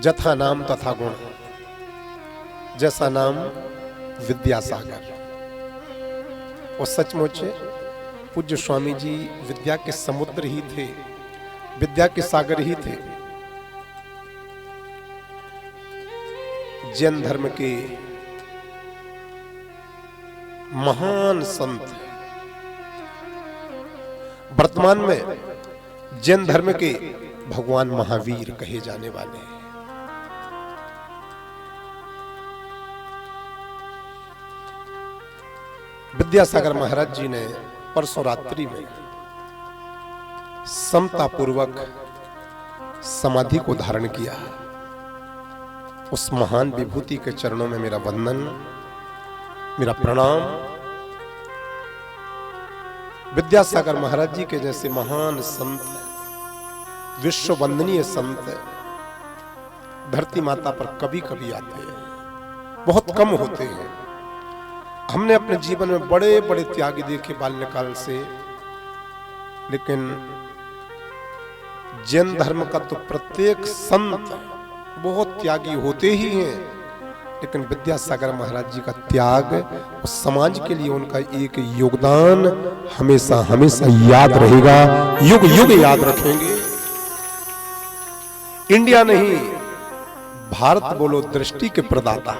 जथा नाम तथा गुण, जैसा नाम विद्यासागर। और सचमुच पूज्य स्वामी जी विद्या के समुद्र ही थे, विद्या के सागर ही थे। जैन धर्म के महान संत, वर्तमान में जैन धर्म के भगवान महावीर कहे जाने वाले हैं। विद्यासागर महाराज जी ने परसों रात्रि में समता पूर्वक समाधि को धारण किया। उस महान विभूति के चरणों में मेरा वंदन, मेरा प्रणाम। विद्यासागर महाराज जी के जैसे महान संत, विश्व वंदनीय संत धरती माता पर कभी कभी आते हैं, बहुत कम होते हैं। हमने अपने जीवन में बड़े बड़े त्यागी देखे बाल्यकाल से, लेकिन जैन धर्म का तो प्रत्येक संत बहुत त्यागी होते ही हैं, लेकिन विद्यासागर महाराज जी का त्याग और समाज के लिए उनका एक योगदान हमेशा हमेशा याद रहेगा, युग युग याद रखेंगे। इंडिया नहीं, भारत बोलो दृष्टि के प्रदाता।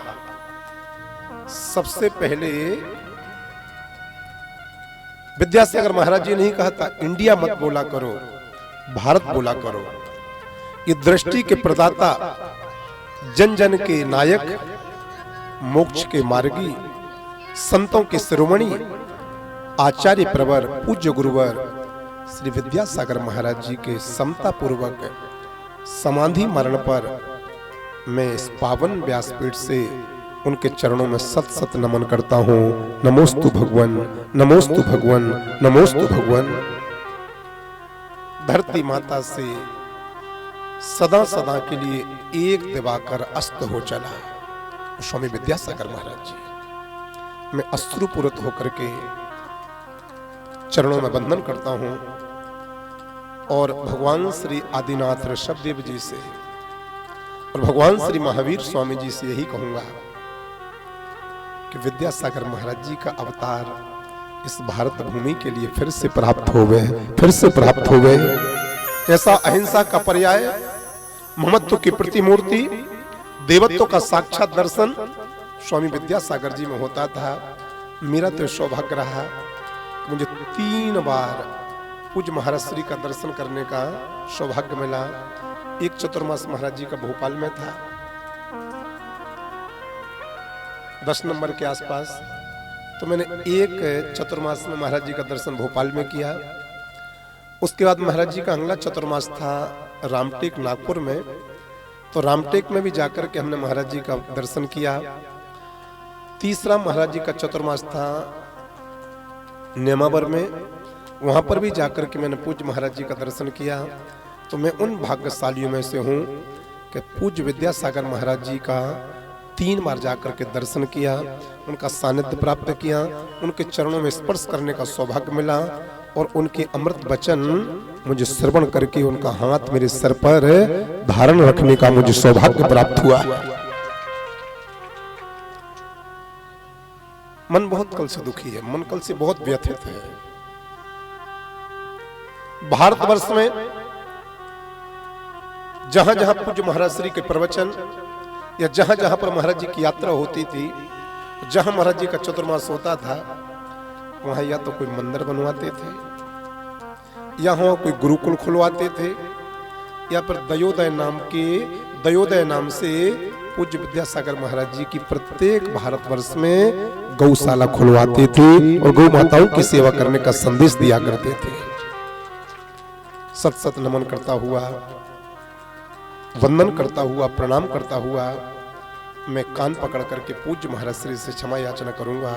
सबसे पहले विद्यासागर महाराज जी ने ही कहा था, इंडिया मत बोला करो, भारत बोला करो। ये दृष्टि के प्रदाता, जन जन के नायक, मोक्ष के मार्गी, संतों के शिरोमणि, आचार्य प्रवर, पूज्य गुरुवर श्री विद्यासागर महाराज जी के समता पूर्वक समाधि मरण पर मैं इस पावन व्यासपीठ से उनके चरणों में सत सत नमन करता हूं। नमोस्तु भगवन, नमोस्तु भगवन, नमोस्तु भगवन। धरती माता से सदा सदा के लिए एक दिवाकर अस्त हो चला स्वामी विद्यासागर महाराज जी। मैं अश्रुपूरित होकर के चरणों में वंदन करता हूं और भगवान श्री आदिनाथ ऋषभदेव जी से और भगवान श्री महावीर स्वामी जी से यही कहूंगा कि विद्यासागर महाराज जी का अवतार इस भारत भूमि के लिए फिर से प्राप्त हो गए, फिर से प्राप्त हो गए। ऐसा अहिंसा का पर्याय, ममत्व की प्रतिमूर्ति, देवत्व का साक्षात दर्शन स्वामी विद्यासागर जी में होता था। मेरा तो सौभाग्य रहा कि मुझे 3 बार पूज्य महाराज श्री का दर्शन करने का सौभाग्य मिला। एक चतुर्मास महाराज जी का भोपाल में था, 10 नंबर के आसपास, तो मैंने एक चतुर्मास में महाराज जी का दर्शन भोपाल में किया। उसके बाद महाराज जी का अगला चतुर्मास था रामटेक नागपुर में, तो रामटेक में भी जाकर के हमने महाराज जी का दर्शन किया। तीसरा महाराज जी का चतुर्मास था नेमावर में, वहां पर भी जाकर के मैंने पूज्य महाराज जी का दर्शन किया। तो मैं उन भाग्यशालियों में से हूं कि पूज्य विद्यासागर महाराज जी का 3 बार जाकर के दर्शन किया, उनका सानिध्य प्राप्त किया, उनके चरणों में स्पर्श करने का सौभाग्य मिला और उनके अमृत वचन मुझे श्रवण करके उनका हाथ मेरे सर पर धारण रखने का मुझे सौभाग्य प्राप्त हुआ। मन बहुत कल से दुखी है, मन कल से बहुत व्यथित है। भारतवर्ष में जहां जहां पूज्य महाराज श्री के प्रवचन या जहां जहां पर महाराज जी की यात्रा होती थी, जहां महाराज जी का चतुर्मास होता था, वहां या तो कोई मंदिर बनवाते थे, या वहां कोई गुरुकुल खुलवाते थे, या फिर दयोदय नाम से पूज्य विद्यासागर महाराज जी की प्रत्येक भारतवर्ष में गौशाला खुलवाते थे और गौ माताओं की सेवा करने का संदेश दिया करते थे। सत सत नमन करता हुआ, वंदन करता हुआ, प्रणाम करता हुआ मैं कान पकड़ करके पूज्य महाराज श्री से क्षमा याचना करूंगा।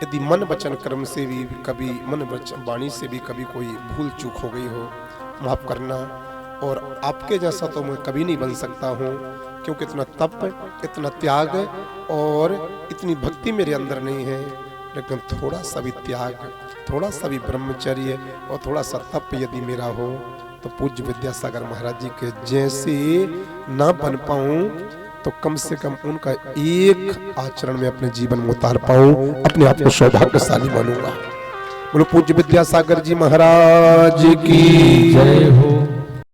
यदि मन वचन कर्म से भी कभी, मन वचन वाणी से भी कभी कोई भूल चूक हो गई हो, माफ करना। और आपके जैसा तो मैं कभी नहीं बन सकता हूँ, क्योंकि इतना तप, इतना त्याग और इतनी भक्ति मेरे अंदर नहीं है। लेकिन थोड़ा सा भी त्याग, थोड़ा सा भी ब्रह्मचर्य और थोड़ा सा तप यदि मेरा हो तो पूज्य विद्यासागर महाराज जी के जैसे ना बन पाऊं तो कम से कम उनका एक आचरण में अपने जीवन में उतार पाऊं, अपने आप को सौभाग्यशाली मानूंगा। बोलो पूज्य विद्यासागर जी महाराज की जय हो।